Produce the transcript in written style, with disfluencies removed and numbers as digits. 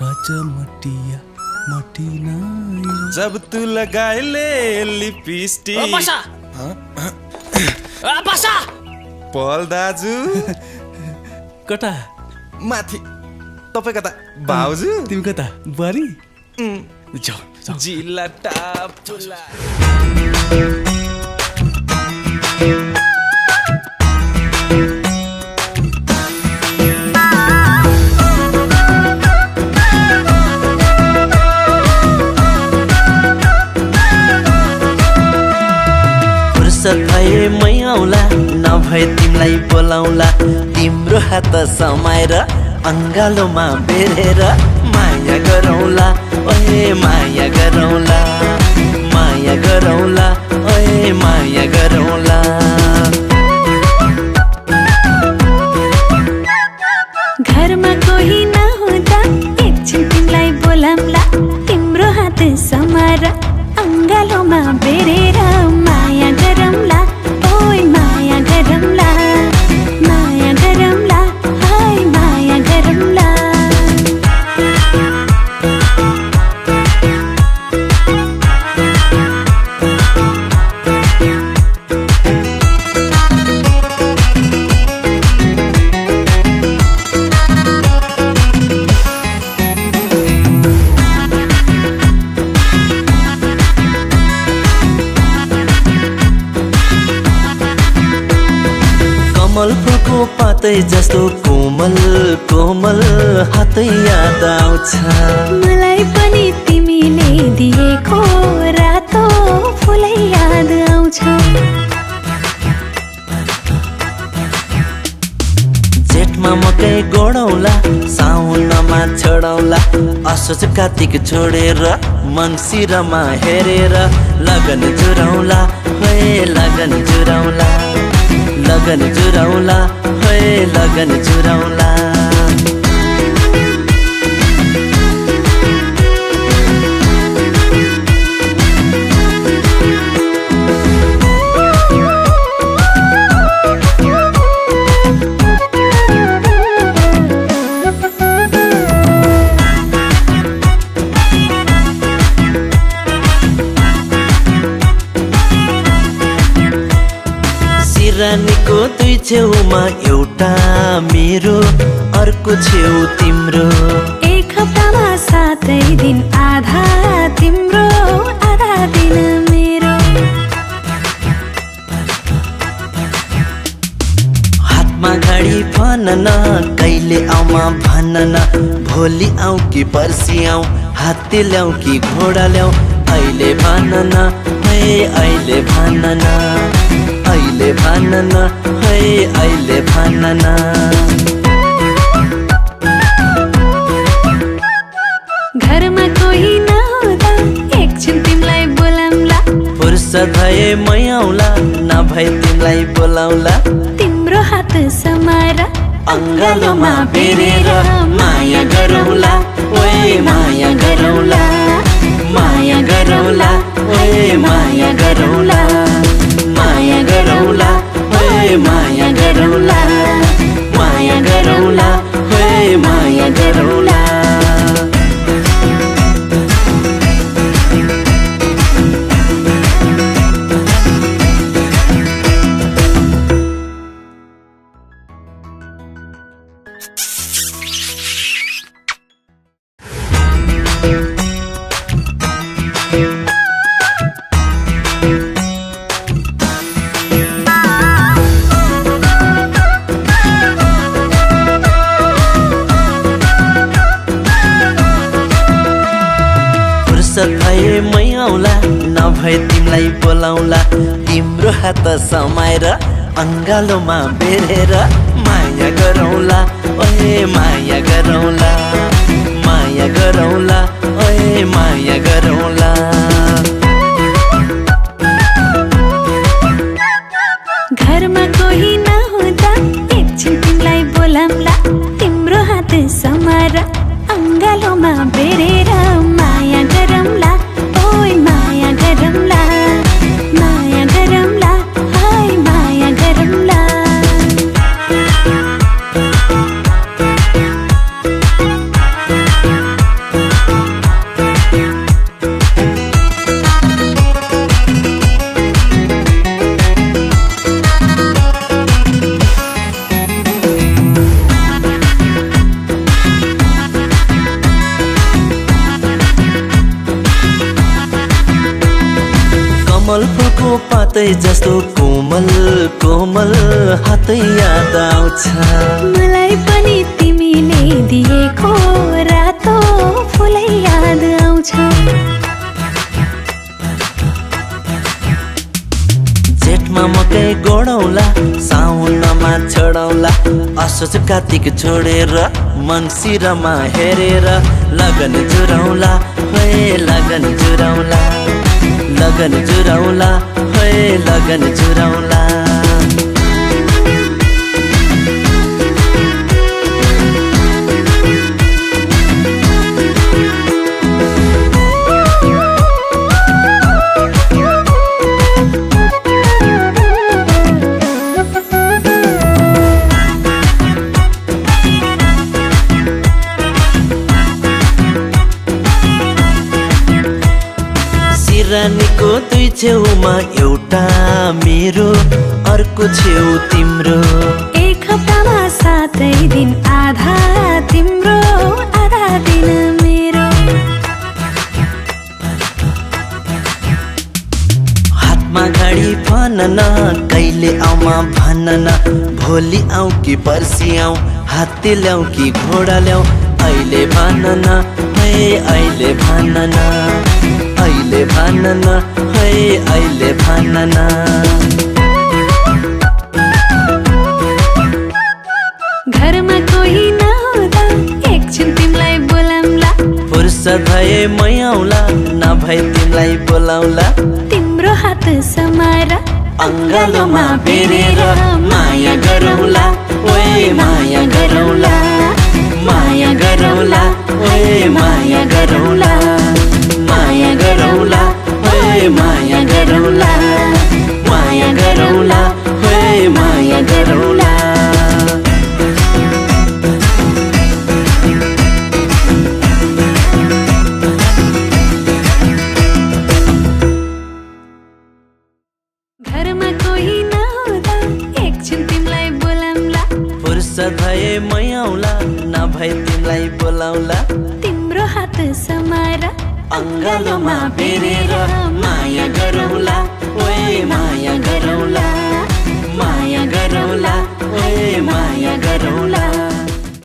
राजमटिया मटिना जब तू लगाए ले लिपस्टिक पल दाजु कता माथि तपाईँ कता भाउजू तिमी कता बुहारी जाऊ जिल्ला टाप चुला भए मै आउला नभए तिमीलाई बोलाउला तिम्रो हात समाएर अङ्गालोमा बेरेर माया गरौँला ओए माया गरौँला माया गरौँला ओए माया गरौँला घरमा कोही नहुँदा एकछिन तिमीलाई बोलाउँला तिम्रो हात समाएर अङ्गालोमा बेरेर माया गरौँला ओए माया गरौँला माया गरौँला हाय माया गरौँला कमल फुलको पातै जस्तो कोमल कोमल हातै याद आउँछ मलाई पनि तिमीले दिएको रातो फुलै याद आउँछ जेठमा मकै गोडौँला साउनमा छोडौँला असोज कार्तिक छोडेर मङ्सिरमा हेरेर लगन जुराउला हे लगन जुराउला लगन जुराउला हे लगन जुराउला रानीको दुई छेउमा एउटा मेरो अर्को छेउ तिम्रो एक हप्तामा 7 दिन आधा तिम्रो आधा दिन मेरो हातमा घडी भनन कहिले आउमा भनन भोलि आऊ कि पर्सि आऊ हात्ती ल्याऊ कि घोडा ल्याऊ अहिले भनन है अहिले भनन अहिले भनन है अहिले भनन घरमा कोही नहुँदा एकछिन तिमीलाई बोलाउँला फुर्सद भए मै आउला नभए तिमीलाई बोलाउला तिम्रो हात समाएर अङ्गालोमा बेरेर माया गरौँला ओए माया गरौँला माया गरौँला ओए माया गरौँला माया गरौँला ओए माया गरौँला माया गरौँला ओए माया गरौँला भए मै आउला नभए तिमीलाई बोलाउला तिम्रो हात समाएर अङ्गालोमा बेरेर माया गरौँला ओए माया गरौँला माया गरौँला ओए माया गरौँला घरमा कोही नहुँदा एकछिन तिमीलाई बोलाउँला तिम्रो हात समाएर अङ्गालोमा बेरेर माया गरौँला ओए माया गरौँला माया गरौँला हाय माया गरौँला पर्वतै जस्तो कोमल कोमल हातै याद आउँछ मलाई पनि तिमीले दिएको रातो फुलै याद आउँछ जेठमा मकै गोडौला साउनमा छोडौला असोज कार्तिक छोडेर मङ्सिरमा हेरेर लगन जुराउला हे लगन जुराउला लगन जुराउला हे लगन जुराउला रानीको दुई छेउमा एउटा मेरो अर्को छेउ तिम्रो एक हप्तामा 7 दिन आधा तिम्रो आधा दिन मेरो हातमा घडी भनन कहिले आउमा भनन भोलि आऊ कि पर्सि आऊ हात्ती ल्याऊ कि घोडा ल्याऊ अहिले भनन है अहिले भनन अहिले भनन है अहिले भनन घरमा कोही नहुँदा एकछिन तिमीलाई बोलाउँला फुर्सद भए मै आउला नभए तिमीलाई बोलाउला तिम्रो हात समाएर अङ्गालोमा बेरेर माया गरौला ओए माया गरौला माया गरौला ओए माया गरौला माया गरौला ओए माया गरौला माया गरौला ओए माया गरौला घरमा कोही नहुँदा एकछिन तिमीलाई बोलाउँला फुर्सद भए मै आउला नभए तिमीलाई बोलाउला तिम्रो हात समाएर अङ्गालोमा बेरेर माया गरौला ओए माया गरौला